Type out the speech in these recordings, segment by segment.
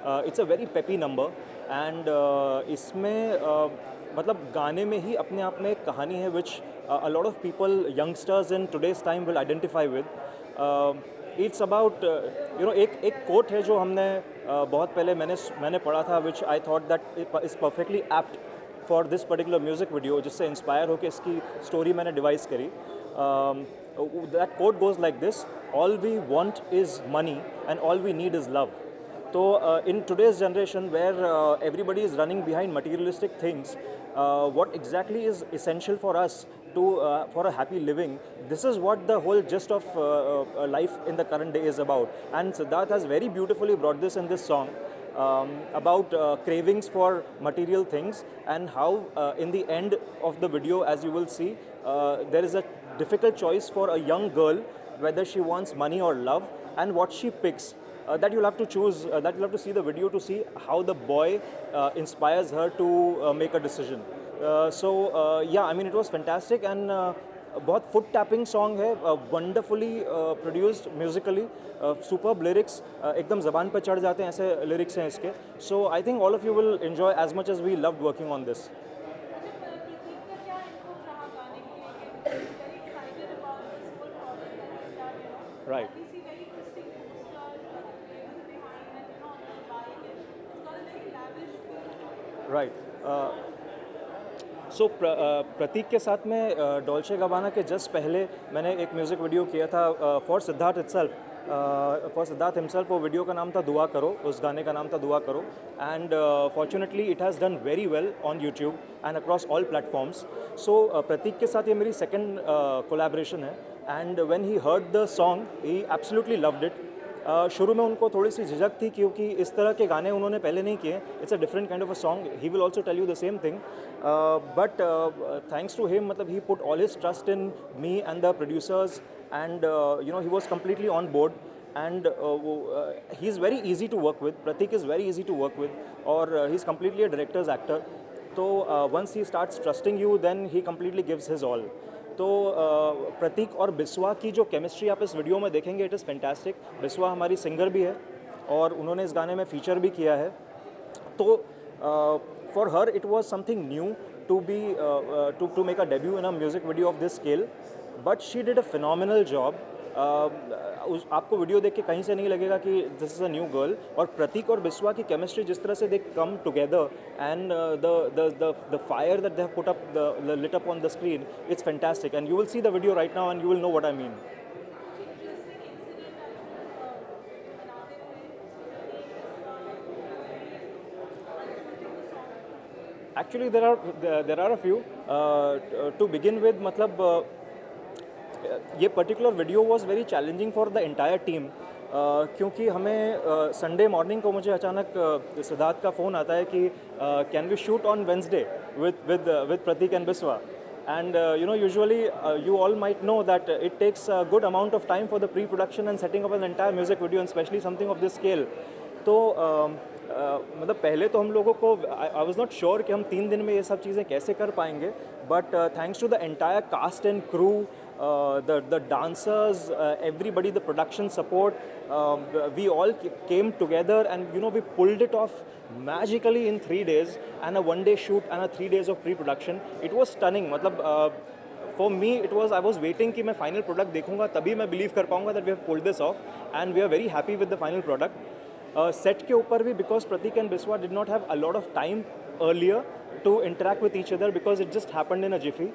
It's a very peppy number and इसमें मतलब गाने में ही अपने आप में एक कहानी है विच a lot of people youngsters in today's time will identify with. It's about एक कोट है जो हमने बहुत पहले मैंने पढ़ा था which I thought that is perfectly apt for this particular music video, जिससे इंस्पायर होकर इसकी स्टोरी मैंने डिवाइस करी. That quote goes like this: all we want is money and all we need is love. So in today's generation where everybody is running behind materialistic things, what exactly is essential for us to for a happy living? This is what the whole gist of life in the current day is about. And Siddharth has very beautifully brought this in this song. About cravings for material things and how in the end of the video, as you will see, there is a difficult choice for a young girl whether she wants money or love, and what she picks. That you'll have to choose, that you'll have to see the video to see how the boy inspires her to make a decision. Yeah, I mean, it was fantastic and बहुत foot tapping song है, wonderfully produced Musically, superb lyrics, एकदम ज़बान पर चढ़ जाते हैं ऐसे lyrics हैं इसके. So I think all of you will enjoy as much as we loved working on this. Right. Right. So Prateek के साथ में डॉल्चे गबाना के जस्ट पहले मैंने एक म्यूज़िक वीडियो किया था for Siddharth itself, for Siddharth himself. वो वीडियो का नाम था दुआ करो, उस गाने का नाम था दुआ करो. And fortunately it has done very well on YouTube and across all platforms. So Prateek के साथ ये मेरी सेकेंड कोलैबोरेशन है. And when he heard the song he absolutely loved it. शुरू में उनको थोड़ी सी झिझक थी क्योंकि इस तरह के गाने उन्होंने पहले नहीं किए. It's a different kind of a song. He will also tell you the same thing, but thanks to him, मतलब he put all his trust in me and the producers and he was completely on board. And he is very easy to work with. Pratik is very easy to work with, or he's completely a director's actor. So once he starts trusting you, then he completely gives his all. तो प्रतीक और बिस्वा की जो chemistry आप इस video में देखेंगे, it is fantastic. Biswa हमारी singer भी है और उन्होंने इस गाने में फीचर भी किया है. तो for her it was something new to be to make a debut in a music video of this scale, but she did a phenomenal job. आपको वीडियो देख के कहीं से नहीं लगेगा कि this is a new girl. और प्रतीक और बिस्वा की केमिस्ट्री जिस तरह से they come together and the fire that they have put up the lit up on the screen, it's fantastic. And you will see the video right now and you will know what I mean. Actually there are a few. To begin with, मतलब ये particular video was very challenging for the entire team, क्योंकि हमें Sunday morning को मुझे अचानक सिद्धार्थ का phone आता है कि can we shoot on Wednesday with Prateek and Biswa. And usually you all might know that it takes a good amount of time for the pre-production and setting up an entire music video, and especially something of this scale. तो मतलब पहले तो हम लोगों को I was not sure कि हम 3 दिन में ये सब चीज़ें कैसे कर पाएंगे, but thanks to the entire cast and crew, the dancers, everybody, the production support, we all came together and we pulled it off magically in 3 days, and a 1-day shoot and a 3 days of pre-production. It was stunning. मतलब for me it was, I was waiting कि मैं final product देखूंगा तभी मैं believe कर पाऊंगा that we have pulled this off, and we are very happy with the final product. Set के ऊपर भी, because Pratik and Biswa did not have a lot of time earlier to interact with each other because it just happened in a jiffy.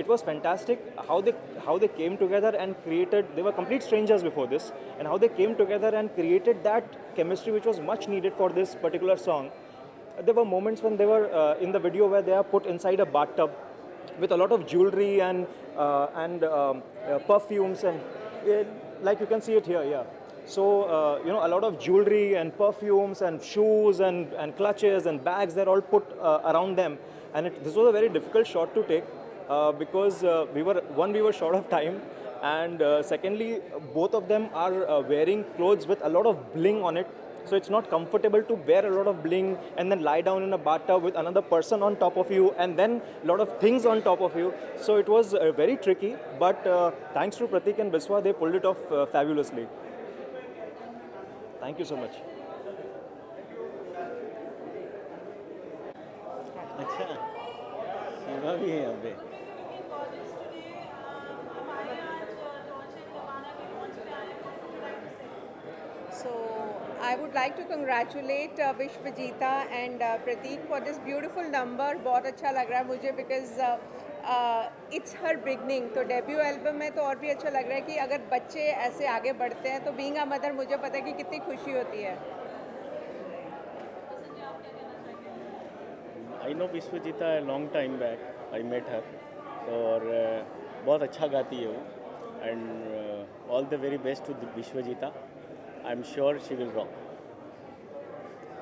It was fantastic how they came together and created. They were complete strangers before this, and how they came together and created that chemistry which was much needed for this particular song. There were moments when they were in the video where they are put inside a bathtub with a lot of jewelry and perfumes, and like you can see it here, yeah. So a lot of jewelry and perfumes and shoes and clutches and bags, they're all put around them, and this was a very difficult shot to take because we were short of time, and secondly both of them are wearing clothes with a lot of bling on it, so it's not comfortable to wear a lot of bling and then lie down in a bathtub with another person on top of you and then a lot of things on top of you. So it was very tricky, but thanks to Pratik and Biswa, they pulled it off fabulously. Thank you so much. अच्छा, शिवा भी है यहाँ पे। So I would like to congratulate Vishwajita and Prateek for this beautiful number. बहुत अच्छा लग रहा है मुझे because it's her beginning. तो डेब्यू एल्बम में तो और भी अच्छा लग रहा है कि अगर बच्चे ऐसे आगे बढ़ते हैं तो बीइंग अ मदर मुझे पता है कि कितनी खुशी होती है. I know Vishwajita long time back I met her, और बहुत अच्छा गाती है वो, and all the very best to Vishwajita. I am sure she will rock.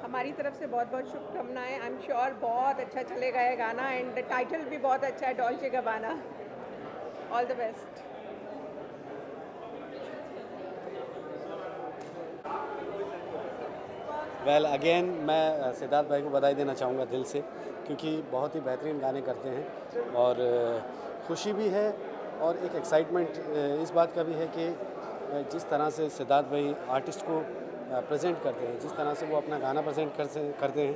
हमारी तरफ से बहुत बहुत शुभकामनाएं. आई एम श्योर बहुत अच्छा चलेगा ये गाना एंड टाइटल भी बहुत अच्छा है, Dolce Gabbana. All the best. Well again मैं सिद्धार्थ भाई को बधाई देना चाहूँगा दिल से, क्योंकि बहुत ही बेहतरीन गाने करते हैं और खुशी भी है और एक एक्साइटमेंट इस बात का भी है कि जिस तरह से सिद्धार्थ भाई आर्टिस्ट को प्रेजेंट करते हैं, जिस तरह से वो अपना गाना प्रेजेंट करते हैं,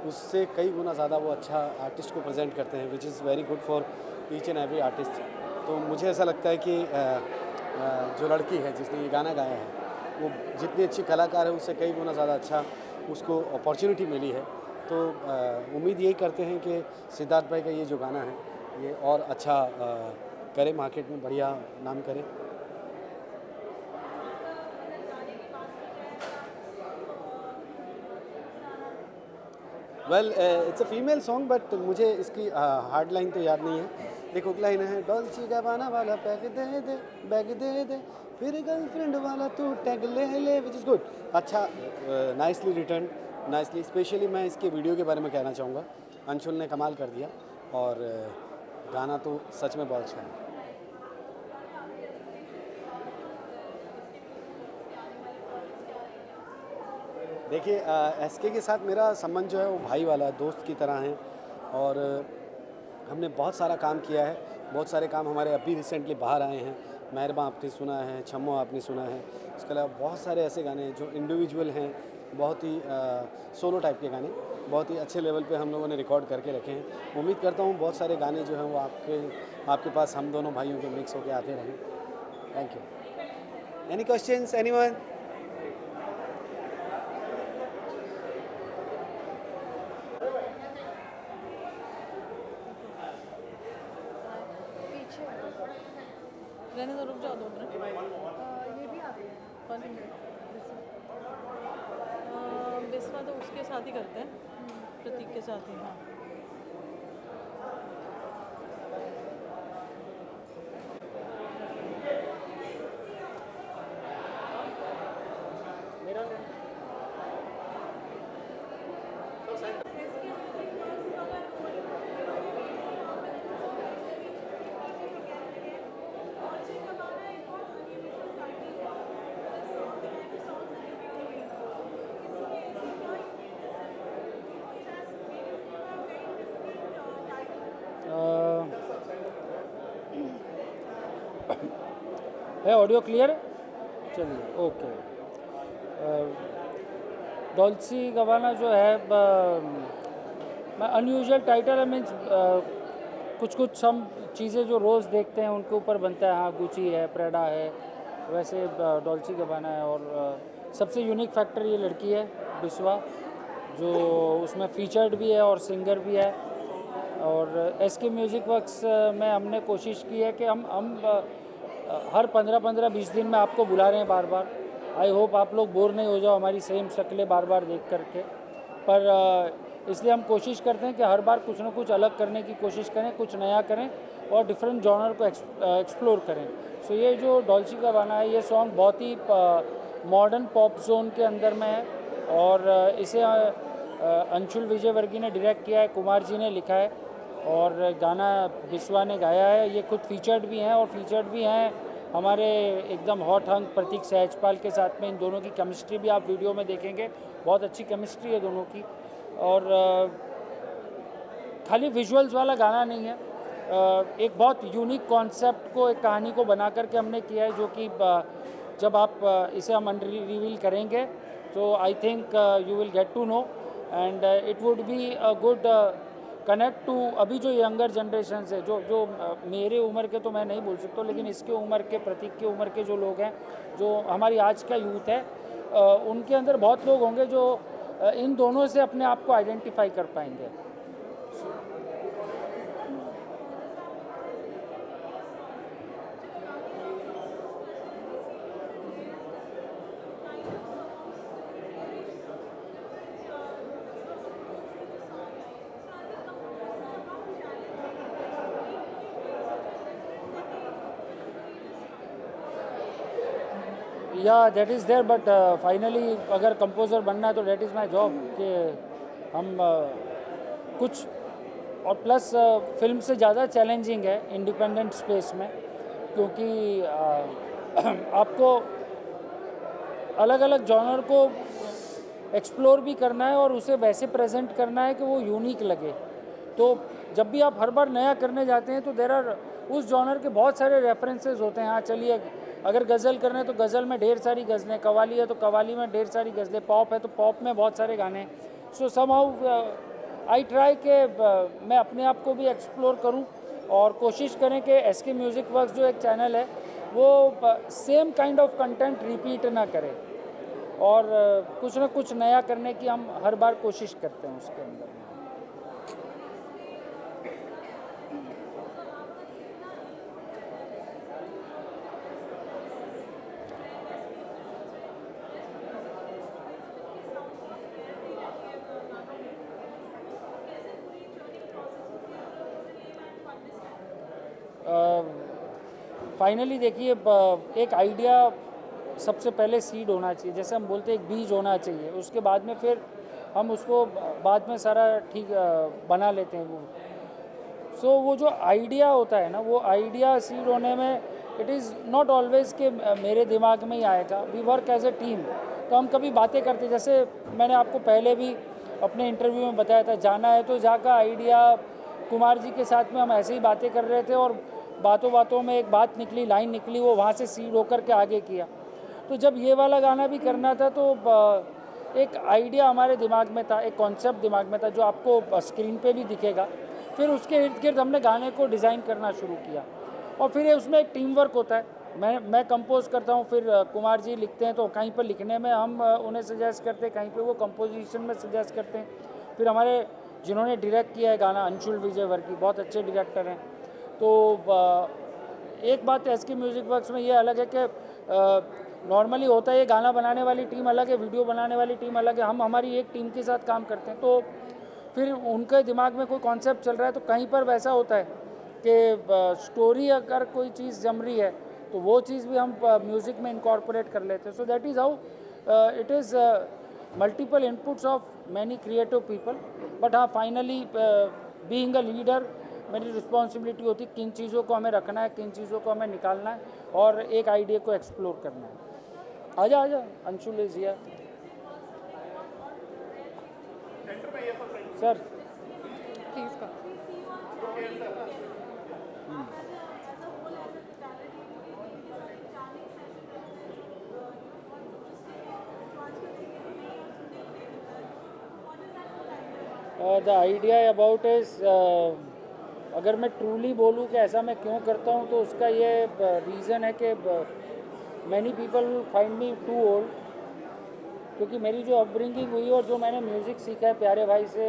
उससे कई गुना ज़्यादा वो अच्छा आर्टिस्ट को प्रेजेंट करते हैं, which is very good for each and every artist. तो मुझे ऐसा लगता है कि जो लड़की है जिसने ये गाना गाया है वो जितनी अच्छी कलाकार है उससे कई गुना ज़्यादा अच्छा उसको अपॉर्चुनिटी मिली है. तो उम्मीद यही करते हैं कि सिद्धार्थ भाई का ये जो गाना है ये और अच्छा करे, मार्केट में बढ़िया नाम करे. Well it's a female song but मुझे इसकी हार्ड लाइन तो याद नहीं है. एक हुक लाइन है, डॉल्ची गबाना वाला पैक दे दे, बैग दे दे, फिर गर्लफ्रेंड वाला तू टैग ले ले, विच इज़ गुड. अच्छा, नाइसली रिटर्न, नाइसली. स्पेशली मैं इसके वीडियो के बारे में कहना चाहूँगा, अंशुल ने कमाल कर दिया और गाना तो सच में बहुत अच्छा है. देखिए एसके के साथ मेरा संबंध जो है वो भाई वाला दोस्त की तरह है और हमने बहुत सारा काम किया है. बहुत सारे काम हमारे अभी रिसेंटली बाहर आए हैं. मेहरबा आपने सुना है, छम्मो आपने सुना है. इसके अलावा बहुत सारे ऐसे गाने हैं जो इंडिविजुअल हैं, बहुत ही सोलो टाइप के गाने, बहुत ही अच्छे लेवल पे हम लोगों ने रिकॉर्ड करके रखे हैं. उम्मीद करता हूँ बहुत सारे गाने जो हैं वो आपके पास हम दोनों भाइयों के मिक्स होकर आते रहें. Thank you. Any questions anyone? रहने दो, रुक जाओ 2 मिनट. ये भी आते हैं 1 मिनट. बिस्वा तो उसके साथ ही करते हैं, प्रतीक के साथ ही. हाँ, है ऑडियो क्लियर? चलिए ओके. डॉल्ची गबाना जो है मैं अनयूजुअल टाइटल है, मीन्स कुछ हम चीज़ें जो रोज़ देखते हैं उनके ऊपर बनता है. हाँ, गुची है, प्रेडा है, वैसे डॉल्ची गबाना है. और सबसे यूनिक फैक्टर ये लड़की है बिस्वा, जो उसमें फीचर्ड भी है और सिंगर भी है. और एसके म्यूज़िक वर्क्स में हमने कोशिश की है कि हम हर 15-15-20 दिन में आपको बुला रहे हैं बार बार. आई होप आप लोग बोर नहीं हो जाओ हमारी सेम शक्लें बार बार देख करके. पर इसलिए हम कोशिश करते हैं कि हर बार कुछ ना कुछ अलग करने की कोशिश करें, कुछ नया करें और डिफरेंट जॉनर को एक्सप्लोर करें. सो ये जो डॉल्ची गबाना है, ये सॉन्ग बहुत ही मॉडर्न पॉप जोन के अंदर में है और इसे अंशुल विजयवर्गीय ने डायरेक्ट किया है, कुमार जी ने लिखा है और गाना बिस्वा ने गाया है. ये खुद फीचर्ड भी हैं और फीचर्ड भी हैं हमारे एकदम हॉट हंक प्रतीक सहजपाल के साथ में. इन दोनों की केमिस्ट्री भी आप वीडियो में देखेंगे, बहुत अच्छी केमिस्ट्री है दोनों की. और खाली विजुअल्स वाला गाना नहीं है, एक बहुत यूनिक कॉन्सेप्ट को, एक कहानी को बना करके हमने किया है, जो कि जब आप इसे हम रिवील करेंगे तो I think you will get to know and it would be a good connect to अभी जो यंगर जनरेशन है, जो मेरे उम्र के तो मैं नहीं बोल सकता, लेकिन इसके उम्र के, प्रतीक के उम्र के जो लोग हैं, जो हमारी आज का यूथ है, उनके अंदर बहुत लोग होंगे जो इन दोनों से अपने आप को आइडेंटिफाई कर पाएंगे। या that is there, but finally अगर कंपोज़र बनना है तो दैट इज़ माय जॉब कि हम कुछ, और प्लस फिल्म से ज़्यादा चैलेंजिंग है इंडिपेंडेंट स्पेस में, क्योंकि आपको अलग अलग जॉनर को एक्सप्लोर भी करना है और उसे वैसे प्रेजेंट करना है कि वो यूनिक लगे। तो जब भी आप हर बार नया करने जाते हैं तो देर आर उस जॉनर के बहुत सारे रेफरेंसेस होते हैं। हाँ चलिए, अगर गज़ल करना है तो गज़ल में ढेर सारी गज़लें, कवाली है तो कवाली में ढेर सारी गज़लें, पॉप है तो पॉप में बहुत सारे गाने। सो समहाउ आई ट्राई के मैं अपने आप को भी एक्सप्लोर करूं और कोशिश करें कि एसके म्यूज़िक वर्क्स जो एक चैनल है वो same kind of content repeat ना करे, और कुछ ना कुछ नया करने की हम हर बार कोशिश करते हैं उसके अंदर। फाइनली देखिए, एक आइडिया सबसे पहले सीड होना चाहिए, जैसे हम बोलते हैं एक बीज होना चाहिए, उसके बाद में फिर हम उसको बाद में सारा ठीक बना लेते हैं वो। सो वो जो आइडिया होता है ना, वो आइडिया सीड होने में इट इज़ नॉट ऑलवेज़ कि मेरे दिमाग में ही आएगा। We work as a team. तो हम कभी बातें करते, जैसे मैंने आपको पहले भी अपने इंटरव्यू में बताया था, जाना है तो जा का आइडिया कुमार जी के साथ में हम ऐसे ही बातें कर रहे थे और बातों बातों में एक बात निकली, लाइन निकली, वो वहाँ से सीड होकर के आगे किया। तो जब ये वाला गाना भी करना था तो एक आइडिया हमारे दिमाग में था, एक कॉन्सेप्ट दिमाग में था जो आपको स्क्रीन पे भी दिखेगा। फिर उसके इर्द गिर्द हमने गाने को डिज़ाइन करना शुरू किया, और फिर उसमें एक टीम वर्क होता है। मैं कंपोज करता हूँ, फिर कुमार जी लिखते हैं, तो कहीं पर लिखने में हम उन्हें सजेस्ट करते हैं, कहीं पे वो कंपोजिशन में सजेस्ट करते हैं। फिर हमारे जिन्होंने डायरेक्ट किया है गाना, अंशुल विजय वर्की, बहुत अच्छे डायरेक्टर हैं। तो एक बात एसके म्यूज़िक वर्क्स में ये अलग है कि नॉर्मली होता है ये गाना बनाने वाली टीम अलग है, वीडियो बनाने वाली टीम अलग है, हम हमारी एक टीम के साथ काम करते हैं। तो फिर उनके दिमाग में कोई कॉन्सेप्ट चल रहा है तो कहीं पर वैसा होता है कि स्टोरी अगर कोई चीज़ जम रही है तो वो चीज़ भी हम म्यूज़िक में इनकॉर्पोरेट कर लेते हैं। So that is how it is multiple inputs of many creative people. But हाँ, फाइनली बीइंग अ लीडर मेरी रिस्पॉन्सिबिलिटी होती है किन चीज़ों को हमें रखना है, किन चीज़ों को हमें निकालना है और एक आइडिया को एक्सप्लोर करना है। आजा आजा, Anshul is here sir, please का द आइडिया अबाउट इज़, अगर मैं ट्रूली बोलूँ कि ऐसा मैं क्यों करता हूँ तो उसका ये रीज़न है कि many people find me too old, क्योंकि मेरी जो अपब्रिंगिंग हुई और जो मैंने म्यूज़िक सीखा है प्यारे भाई से,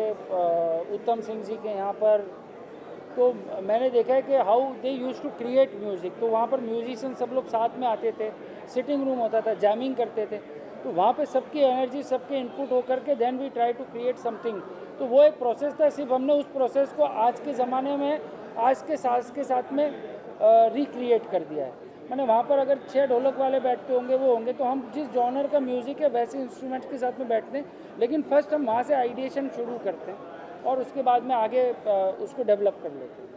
उत्तम सिंह जी के यहाँ पर, तो मैंने देखा है कि how they use to create music. तो वहाँ पर म्यूजिशियन सब लोग साथ में आते थे, सिटिंग रूम होता था, जैमिंग करते थे, तो वहाँ पे सबकी एनर्जी, सबके इनपुट होकर के then we try to create something. तो वो एक प्रोसेस था, सिर्फ हमने उस प्रोसेस को आज के ज़माने में आज के साज के साथ में रिक्रिएट कर दिया है। मैंने वहाँ पर अगर 6 ढोलक वाले बैठते होंगे वो होंगे, तो हम जिस जॉनर का म्यूज़िक है वैसे इंस्ट्रूमेंट्स के साथ में बैठते हैं, लेकिन फर्स्ट हम वहाँ से आइडिएशन शुरू करते हैं और उसके बाद में आगे उसको डेवलप कर लेते हैं।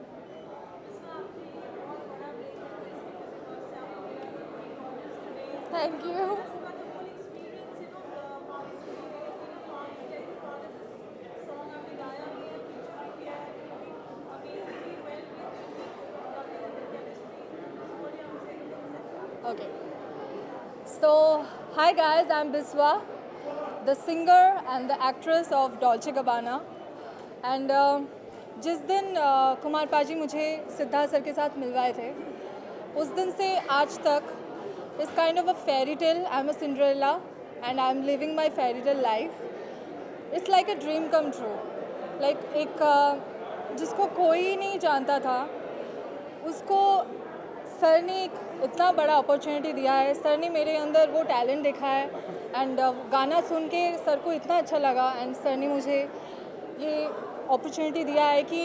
Thank you. Okay. So, hi guys, I'm Biswa, the singer and the actress of Dolce Gabbana. And जिस दिन कुमार पाजी मुझे सिद्धार्थ सर के साथ मिलवाए थे, उस दिन से आज तक इस kind of a fairy tale, I am a Cinderella and I am living my fairy tale life. It's like a dream come true. Like एक जिसको कोई नहीं जानता था, उसको सर ने एक इतना बड़ा अपॉर्चुनिटी दिया है. सर ने मेरे अंदर वो टैलेंट देखा है एंड गाना सुन के सर को इतना अच्छा लगा एंड सर ने मुझे ये अपॉर्चुनिटी दिया है कि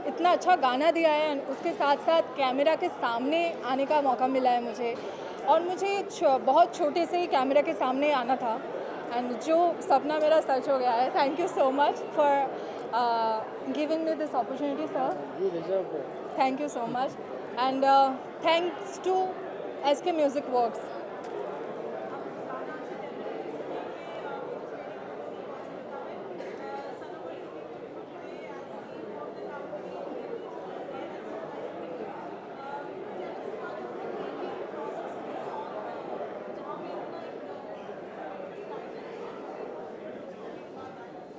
इतना अच्छा गाना दिया है एंड उसके साथ साथ कैमरा के सामने आने का मौका मिला है मुझे. और मुझे बहुत छोटे से ही कैमरा के सामने आना था एंड जो सपना मेरा सच हो गया है. Thank you so much for giving me this opportunity sir. Thank you so much and thanks to SK Music Works.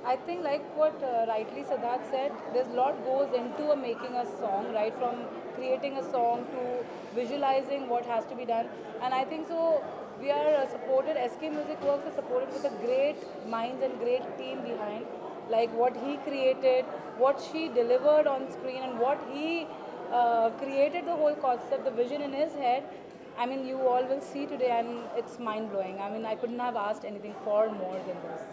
I think like what rightly Siddharth said, there's a lot goes into making a song, right? From creating a song to visualizing what has to be done. And I think so we are supported, SK Music Works is supported with a great minds and great team behind. Like what he created, what she delivered on screen and what he created the whole concept, the vision in his head. I mean, you all will see today and it's mind-blowing. I mean, I couldn't have asked anything far more than this.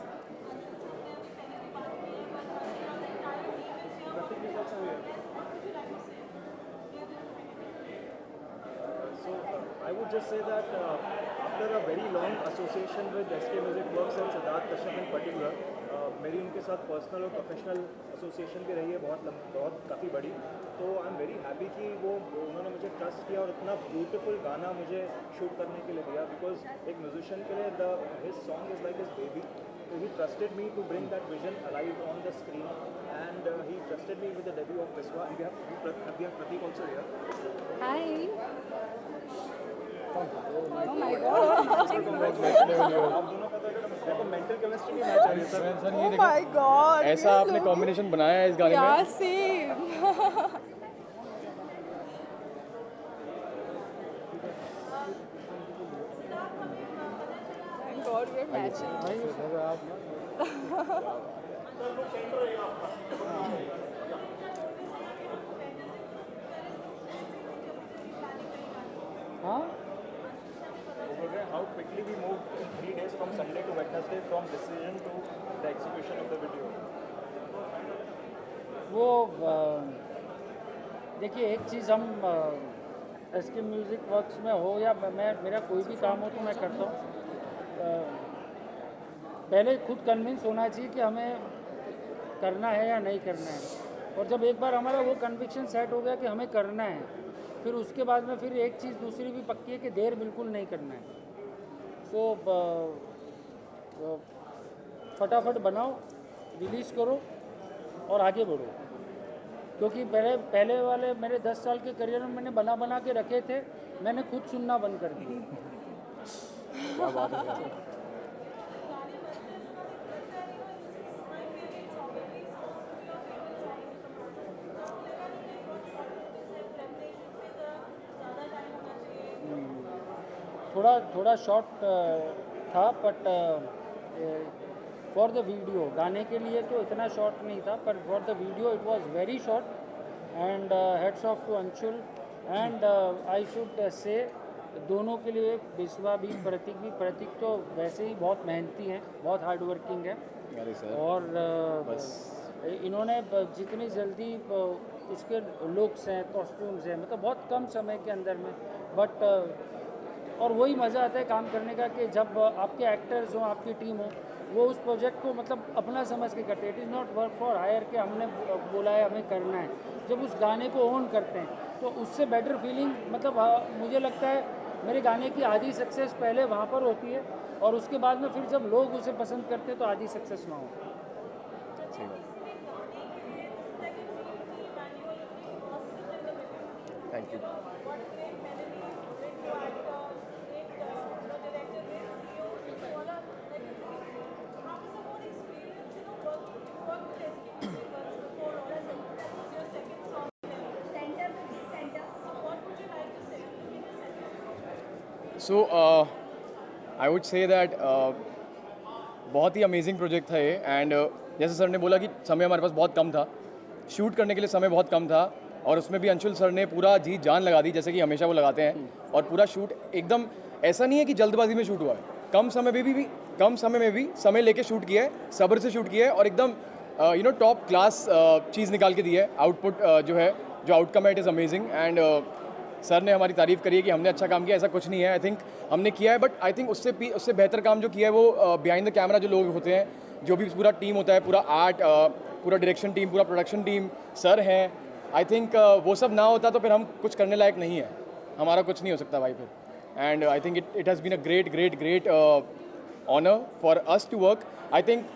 I would just say that after a very long association with SK Music Works and Siddharth Kashyap in particular, मेरी उनके साथ personal और professional association भी रही है बहुत काफ़ी बड़ी. तो आई एम वेरी हैप्पी कि उन्होंने मुझे ट्रस्ट किया और इतना ब्यूटीफुल गाना मुझे शूट करने के लिए दिया. बिकॉज एक म्यूजिशियन के लिए his song is like his baby. So he trusted me to bring that vision alive on the screen, and he trusted me with the debut of Viswa. And we have Prateek also here. Hi. Oh my God. आप दोनों का तो mental chemistry नहीं match आ रही है sir. Oh my God. ऐसा आपने combination बनाया है इस गाने में? Yeah, same. Thank God we're matching. हाँ, How quickly we moved in 3 days from Sunday to Wednesday, from decision to the execution of the video. वो देखिए एक चीज़ हम SK म्यूज़िक वर्क्स में हो या मैं मेरा कोई भी काम हो तो मैं करता हूँ. पहले खुद कन्विंस होना चाहिए कि हमें करना है या नहीं करना है. और जब एक बार हमारा वो कन्विक्शन सेट हो गया कि हमें करना है, फिर उसके बाद में फिर एक चीज़ दूसरी भी पक्की है कि देर बिल्कुल नहीं करना है. तो फटाफट बनाओ, रिलीज़ करो और आगे बढ़ो. क्योंकि पहले वाले मेरे 10 साल के करियर में मैंने बना के रखे थे, मैंने खुद सुनना बंद कर दिया. क्या बात है. थोड़ा शॉर्ट था, बट फॉर द वीडियो, गाने के लिए तो इतना शॉर्ट नहीं था, पर for the video it was very short. And heads off to Anshul and I should say दोनों के लिए, विश्वा भी, प्रतीक भी. प्रतीक तो वैसे ही बहुत मेहनती हैं, बहुत हार्ड वर्किंग है. अरे सर, और इन्होंने जितनी जल्दी इसके लुक्स हैं, कॉस्ट्यूम्स हैं, मतलब बहुत कम समय के अंदर में, बट और वही मज़ा आता है काम करने का कि जब आपके एक्टर्स हों, आपकी टीम हो, वो उस प्रोजेक्ट को मतलब अपना समझ के करते हैं. It is not work for hire कि हमने बोला है हमें करना है. जब उस गाने को ओन करते हैं तो उससे बेटर फीलिंग, मतलब मुझे लगता है मेरे गाने की आधी सक्सेस पहले वहाँ पर होती है और उसके बाद में फिर जब लोग उसे पसंद करते हैं तो आधी सक्सेस ना हो. Thank you. So I would say that बहुत ही अमेजिंग प्रोजेक्ट था ये एंड जैसे सर ने बोला कि समय हमारे पास बहुत कम था, शूट करने के लिए समय बहुत कम था और उसमें भी अंशुल सर ने पूरा जी जान लगा दी जैसे कि हमेशा वो लगाते हैं और पूरा शूट एकदम ऐसा नहीं है कि जल्दबाजी में शूट हुआ है, कम समय में भी समय लेके शूट किया है, सब्र से शूट किया है और एकदम टॉप क्लास चीज़ निकाल के दी है। आउटपुट जो है, जो आउटकम है, it is amazing and sir ने हमारी तारीफ़ करी है कि हमने अच्छा काम किया, ऐसा कुछ नहीं है। आई थिंक हमने किया है, बट आई थिंक उससे बेहतर काम जो किया है वो बिहाइंड द कैमरा जो लोग होते हैं, जो भी पूरा टीम होता है, पूरा आर्ट, पूरा डायरेक्शन टीम, पूरा प्रोडक्शन टीम, सर हैं। आई थिंक वो सब ना होता तो फिर हम कुछ करने लायक नहीं है, हमारा कुछ नहीं हो सकता भाई फिर। And I think it has been a great honour for us to work. I think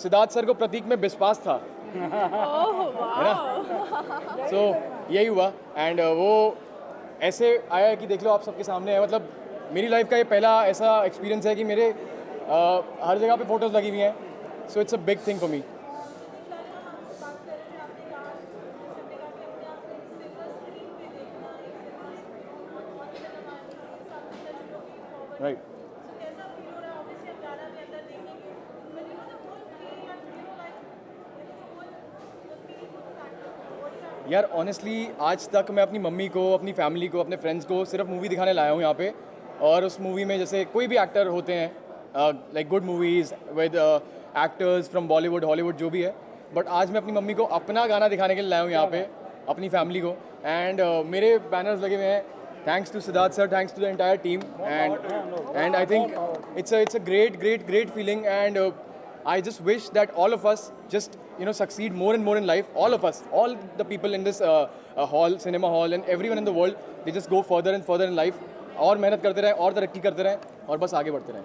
Siddharth sir को प्रतीक में विश्वास था, है ना? सो यही हुआ एंड वो ऐसे आया है कि देख लो आप सबके सामने है। मतलब मेरी लाइफ का ये पहला ऐसा एक्सपीरियंस है कि मेरे हर जगह पे फोटोज़ लगी हुई हैं, so it's a big thing for me. Right. यार ऑनेस्टली आज तक मैं अपनी मम्मी को, अपनी फैमिली को, अपने फ्रेंड्स को सिर्फ मूवी दिखाने लाया हूँ यहाँ पे, और उस मूवी में जैसे कोई भी एक्टर होते हैं, like good movies with actors from Bollywood, Hollywood, जो भी है, बट आज मैं अपनी मम्मी को अपना गाना दिखाने के लिए लाया हूँ यहाँ पे, अपनी फैमिली को। एंड मेरे बैनर्स लगे हुए हैं, thanks to Siddharth sir, thanks to the entire team and I think it's a great feeling and I just wish that all of us just succeed more and more in life, all of us, all the people in this cinema hall and everyone in the world, they just go further and further in life और मेहनत करते रहें और तरक्की करते रहें और बस आगे बढ़ते रहें।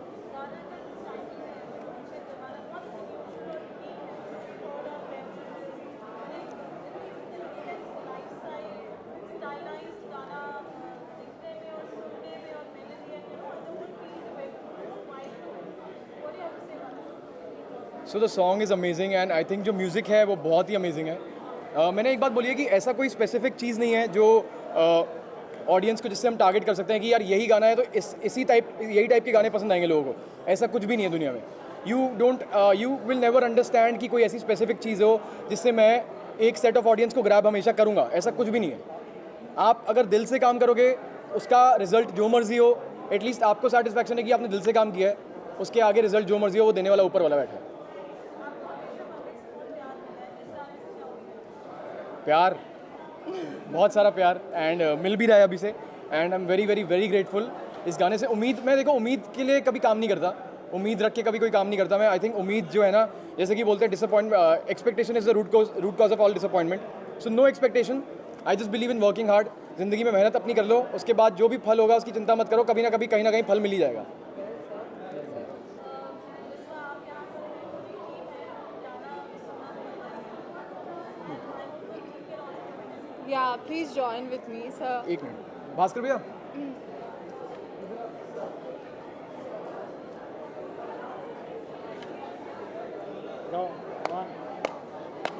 So the song is amazing and I think जो म्यूज़िक है वो बहुत ही अमेजिंग है। मैंने एक बात बोली है कि ऐसा कोई स्पेसिफिक चीज़ नहीं है जो ऑडियंस को जिससे हम टारगेट कर सकते हैं कि यार यही गाना है तो यही टाइप के गाने पसंद आएंगे लोगों को। ऐसा कुछ भी नहीं है दुनिया में। यू विल नेवर अंडरस्टैंड कि कोई ऐसी स्पेसिफिक चीज़ हो जिससे मैं एक सेट ऑफ ऑडियंस को ग्रैब हमेशा करूँगा, ऐसा कुछ भी नहीं है। आप अगर दिल से काम करोगे, उसका रिजल्ट जो मर्जी हो, एटलीस्ट आपको सेटिस्फैक्शन है कि आपने दिल से काम किया है, उसके आगे रिजल्ट जो मर्जी हो वो देने वाला ऊपर वाला बैठा है। प्यार, बहुत सारा प्यार एंड मिल भी रहा है अभी से and I am very grateful इस गाने से। उम्मीद के लिए कभी काम नहीं करता, उम्मीद रख के कभी कोई काम नहीं करता मैं। आई थिंक उम्मीद जो है ना, जैसे कि बोलते हैं expectation is the root cause of all disappointment. So no expectation, I just believe in working hard. ज़िंदगी में मेहनत अपनी कर लो, उसके बाद जो भी फल होगा उसकी चिंता मत करो, कभी ना कभी कहीं ना कहीं फल मिल ही जाएगा। Yeah, please join with me, sir. एक मिनट, भास्कर भैया।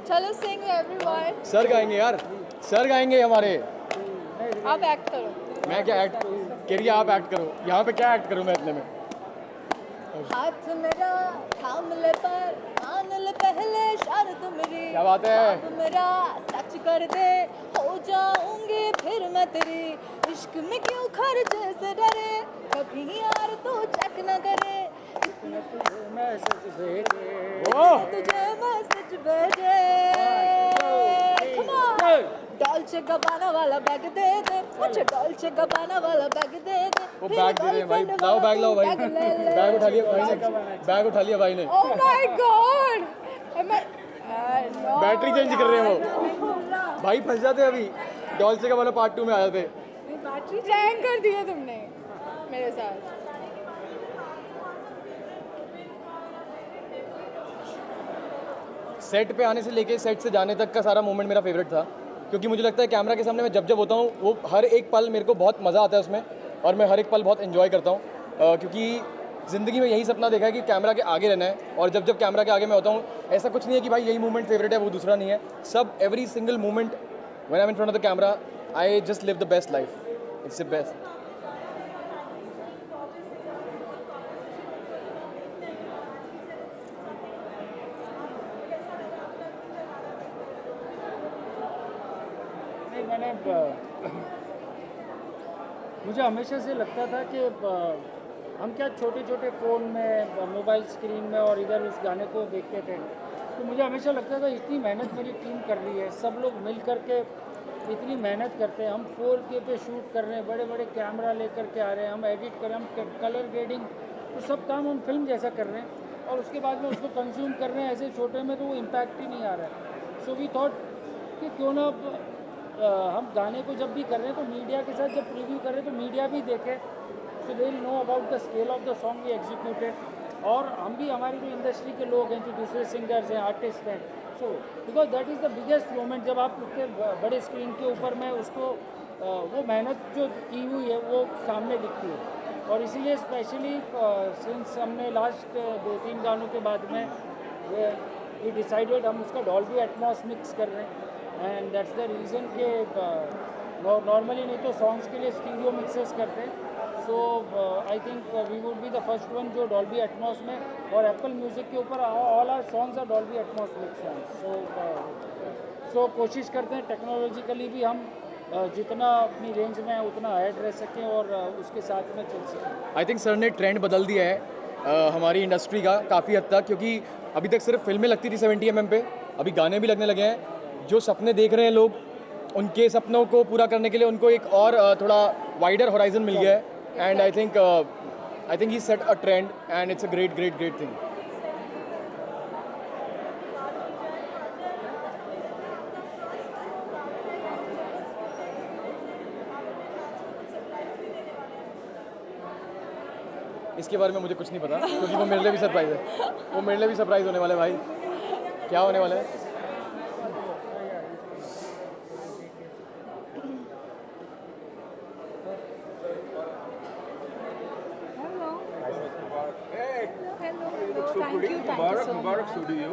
चलो sing everyone. सर गाएंगे यार, सर गाएंगे हमारे। आप एक्ट करो। मैं क्या एक्ट कह रही है, आप एक्ट करो। यहाँ पे क्या एक्ट करूँ मैं इतने में? हाथ मेरा थाम ले पर मान ले पहले शर्त मेरी, क्या बात है? अब मेरा सच कर दे, हो जाऊंगी फिर मैं तेरी। इश्क में क्यों खर्चे से डरे, कभी यार तू चेक न करे। तुझे मैसेज भेजे, डॉल्चे गबाना वाला बैग दे दे मुझे, डॉल्चे गबाना वाला बैग दे दे। वो बैग दे रहे हैं भाई, लाओ बैग, लाओ भाई। बैग उठा लिया भाई ने, बैग उठा लिया भाई ने। Oh my God, battery change कर रहे हैं वो भाई, फंस जाते अभी। डॉल्चे का वाला पार्ट 2 में आ जाते। बैटरी प्रैंक कर दिया तुमने मेरे साथ। सेट पे आने से लेके सेट से जाने तक का सारा मोमेंट मेरा फेवरेट था, क्योंकि मुझे लगता है कैमरा के सामने मैं जब होता हूँ वो हर एक पल मेरे को बहुत मज़ा आता है उसमें, और मैं हर एक पल बहुत एंजॉय करता हूँ, क्योंकि ज़िंदगी में यही सपना देखा है कि कैमरा के आगे रहना है। और जब कैमरा के आगे मैं होता हूँ, ऐसा कुछ नहीं है कि भाई यही मोमेंट फेवरेट है वो दूसरा नहीं है। सब every single moment when I am in front of the camera, I just live the best life, it's the best. मैंने मुझे हमेशा से लगता था कि हम क्या छोटे छोटे फ़ोन में मोबाइल स्क्रीन में और इधर उस गाने को देखते थे, तो मुझे हमेशा लगता था इतनी मेहनत मेरी टीम कर रही है, सब लोग मिल कर के इतनी मेहनत करते हैं, हम 4K पे शूट कर रहे हैं, बड़े बड़े कैमरा लेकर के आ रहे हैं, हम एडिट कर रहे हैं, हम कलर ग्रेडिंग, तो सब काम हम फिल्म जैसा कर रहे हैं और उसके बाद में उसको कंज्यूम कर रहे हैं ऐसे छोटे में, तो वो इम्पैक्ट ही नहीं आ रहा है। सो वी थॉट कि क्यों ना हम गाने को जब भी कर रहे हैं तो मीडिया के साथ जब प्रीव्यू कर रहे हैं तो मीडिया भी देखे, so they will know about the scale of the song we executed, और हम भी हमारी जो इंडस्ट्री के लोग हैं, जो दूसरे सिंगर्स हैं, आर्टिस्ट हैं, so because that is the biggest moment जब आप उतने बड़े स्क्रीन के ऊपर में उसको वो मेहनत जो की हुई है वो सामने दिखती है। और इसीलिए स्पेशली सिंस हमने लास्ट 2-3 गानों के बाद में वी डिसाइडेड हम उसका डॉल्बी एटमॉस मिक्स कर रहे हैं, एंड दैट्स द रीज़न कि नॉर्मली नहीं तो सॉन्ग्स के लिए स्टीरियो मिक्सेस करते हैं, so I think we would be the first one जो डॉल्बी एटमॉस में, और एप्पल म्यूज़िक के ऊपर all our songs are Dolby Atmos mix हैं। सो कोशिश करते हैं टेक्नोलॉजिकली भी हम जितना अपनी रेंज में उतना हाइड रह सकें और उसके साथ में चल सकें। आई थिंक सर ने ट्रेंड बदल दिया है हमारी इंडस्ट्री का काफ़ी हद तक, क्योंकि अभी तक सिर्फ फिल्में लगती थी 70 mm पे, अभी गाने भी लगने लगे हैं। जो सपने देख रहे हैं लोग, उनके सपनों को पूरा करने के लिए उनको एक और थोड़ा वाइडर होराइजन मिल गया है, and I think he set a trend and it's a great thing. इसके बारे में मुझे कुछ नहीं पता, क्योंकि वो मेरे लिए भी सरप्राइज़ है, वो मेरे लिए भी सरप्राइज़ होने वाला है भाई। क्या होने वाला है? Mubarak to you.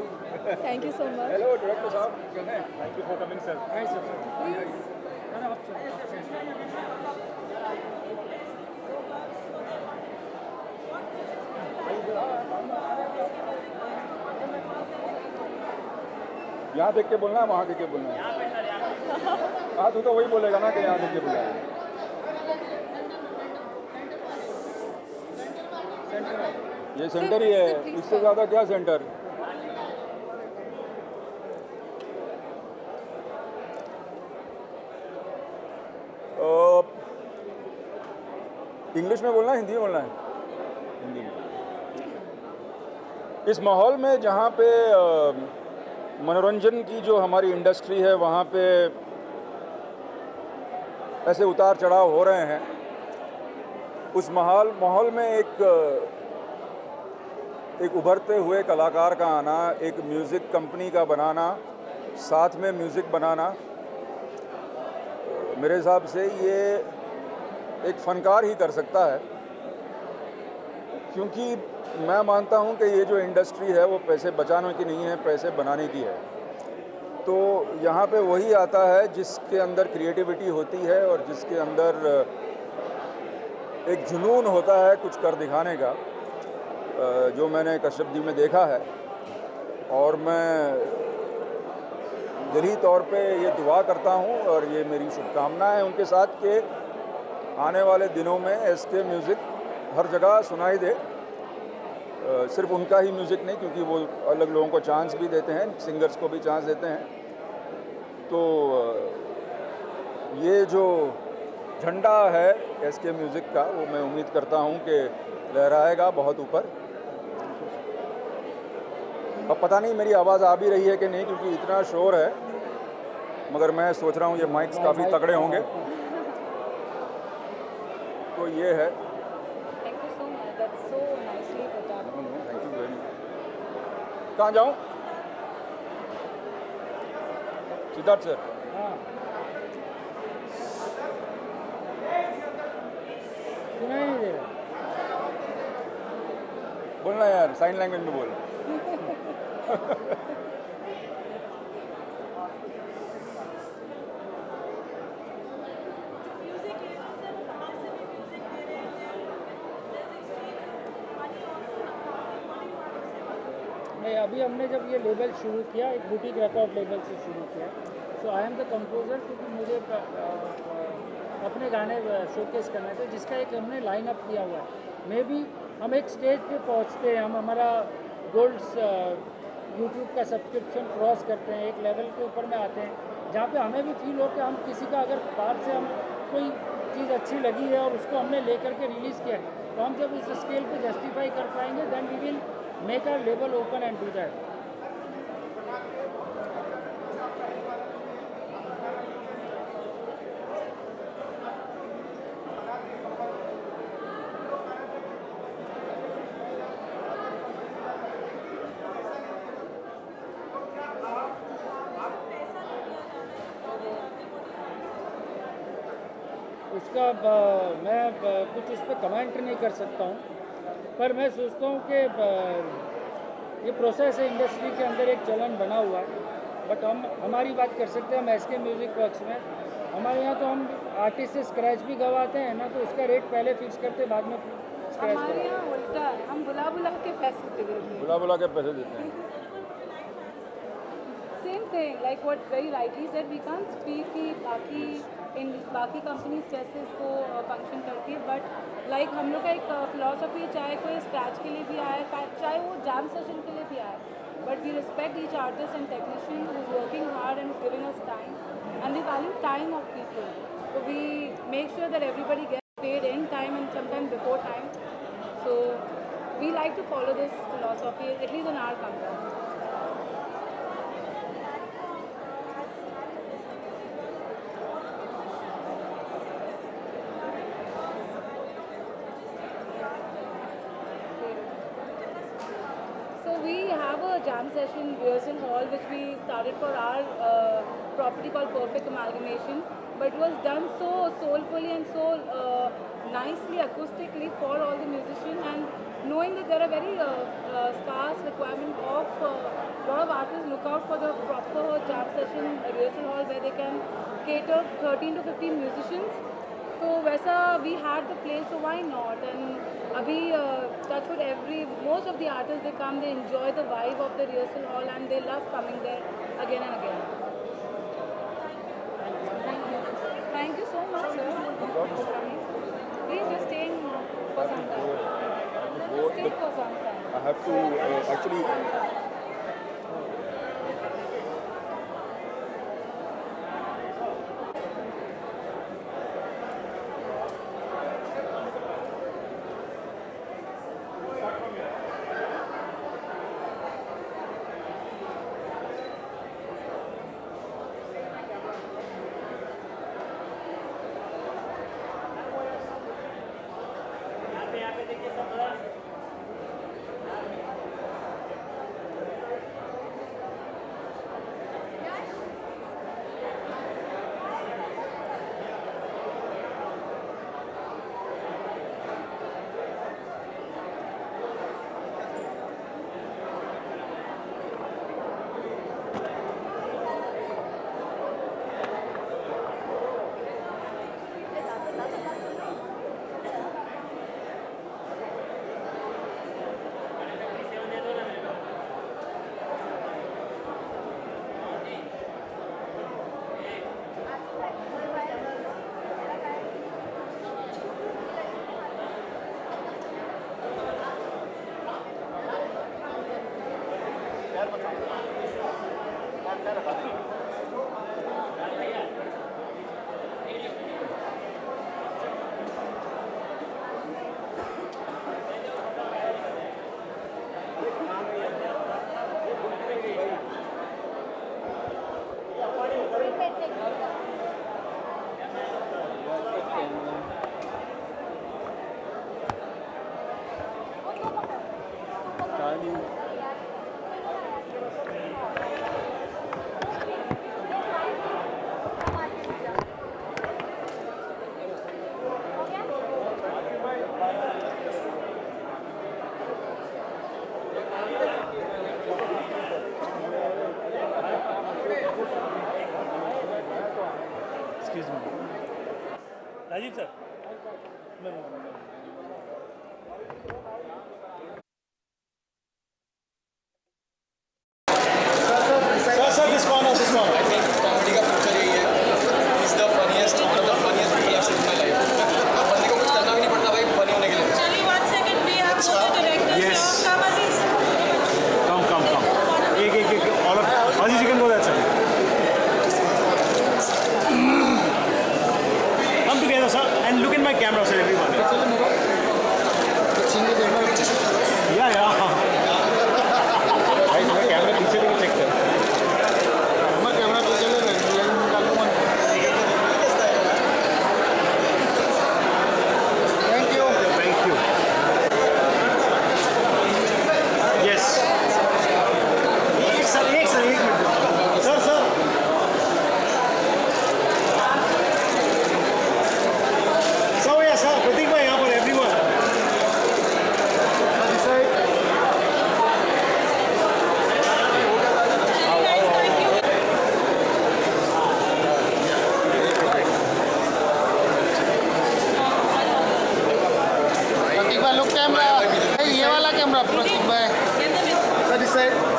Thank you so much. Hello, Director Saab. Thank you for coming, sir. Hi, sir. यहाँ देख के बोलना है, वहाँ देख के बोलना है। हाँ, तू तो वही बोलेगा ना कि यहाँ देख के बोलना है। ये सेंटर ही है, इससे ज़्यादा क्या सेंटर? इंग्लिश में बोलना है, हिंदी में बोलना है? हिंदी में। इस माहौल में जहाँ पे मनोरंजन की जो हमारी इंडस्ट्री है, वहाँ पे ऐसे उतार चढ़ाव हो रहे हैं, उस माहौल में एक उभरते हुए कलाकार का आना, एक म्यूज़िक कंपनी का बनाना, साथ में म्यूज़िक बनाना, मेरे हिसाब से ये एक फ़नकार ही कर सकता है। क्योंकि मैं मानता हूँ कि ये जो इंडस्ट्री है वो पैसे बचाने की नहीं है, पैसे बनाने की है। तो यहाँ पे वही आता है जिसके अंदर क्रिएटिविटी होती है और जिसके अंदर एक जुनून होता है कुछ कर दिखाने का, जो मैंने कश्यप जी में देखा है। और मैं दिली तौर पे ये दुआ करता हूँ और ये मेरी शुभकामना है उनके साथ कि आने वाले दिनों में एसके म्यूज़िक हर जगह सुनाई दे। सिर्फ उनका ही म्यूज़िक नहीं, क्योंकि वो अलग लोगों को चांस भी देते हैं, सिंगर्स को भी चांस देते हैं। तो ये जो झंडा है एसके म्यूज़िक का, वो मैं उम्मीद करता हूँ कि लहराएगा बहुत ऊपर। अब पता नहीं मेरी आवाज़ आ भी रही है कि नहीं, क्योंकि इतना शोर है, मगर मैं सोच रहा हूँ ये माइक्स काफ़ी तगड़े होंगे। तो ये है। Thank you so much. That's so nicely put up. Thank you very much. कहाँ जाऊँ? सिद्धार्थ सर। हाँ, सुनाई नहीं दे रहा। बोलना यार, साइन लैंग्वेज में बोल। नहीं, अभी हमने जब ये लेबल शुरू किया, एक बुटीक रिकॉर्ड लेबल से शुरू किया, सो आई एम द कंपोज़र, क्योंकि मुझे अपने गाने शोकेस करने थे, जिसका एक हमने लाइन अप किया हुआ है। मे बी हम एक स्टेज पे पहुंचते हैं, हम हमारा गोल्ड्स यूट्यूब का सब्सक्रिप्शन क्रॉस करते हैं, एक लेवल के ऊपर में आते हैं जहाँ पे हमें भी फील हो कि हम किसी का अगर बाहर से हम कोई चीज़ अच्छी लगी है और उसको हमने लेकर के रिलीज़ किया है, तो हम जब उस स्केल पे जस्टिफाई कर पाएंगे, then we will make our level open and do that. उसका मैं कुछ उस पर कमेंट नहीं कर सकता हूँ, पर मैं सोचता हूँ कि ये प्रोसेस है, इंडस्ट्री के अंदर एक चलन बना हुआ है। बट हम हमारी बात कर सकते हैं, हम एसके म्यूज़िक वर्क्स में हमारे यहाँ तो हम आर्टिस्ट से स्क्रैच भी गवाते हैं ना, तो उसका रेट पहले फिक्स करते बाद में स्क्रैच हमारे यहाँ उल्टा है, हम बुला बुला के पैसे देते हैं। बुला के पैसे देते हैं। Same thing like what very rightly said, we can't speak कि बाकी कंपनीज कैसे इसको फंक्शन करती है, बट लाइक हम लोग का एक फिलॉसफी, चाहे कोई स्क्रैच के लिए भी आए, चाहे वो जैम सेशन के लिए भी आए, but we respect each artist and technician who is working hard and giving us time, and we value time of people, so we make sure that everybody gets paid in time and sometimes before time. So we like to follow this philosophy, at least in our company. So we have a jam session rehearsal hall which we started for our property called Perfect Amalgamation, but it was done so soulfully and so nicely acoustically for all the musicians, and knowing that there are very scarce requirement of a lot of artists look out for the proper jam session rehearsal hall where they can cater 13 to 15 musicians. तो वैसा we had the place, so why not? And अभी touch with most of the artists, they come, they enjoy the vibe of the rehearsal hall and they love coming there again and again. Thank you so much, sir. Please just staying for some time. Stay for some time. I have to actually. Rajeev sir camera, ये वाला camera प्रतीक भाई, sir इस side.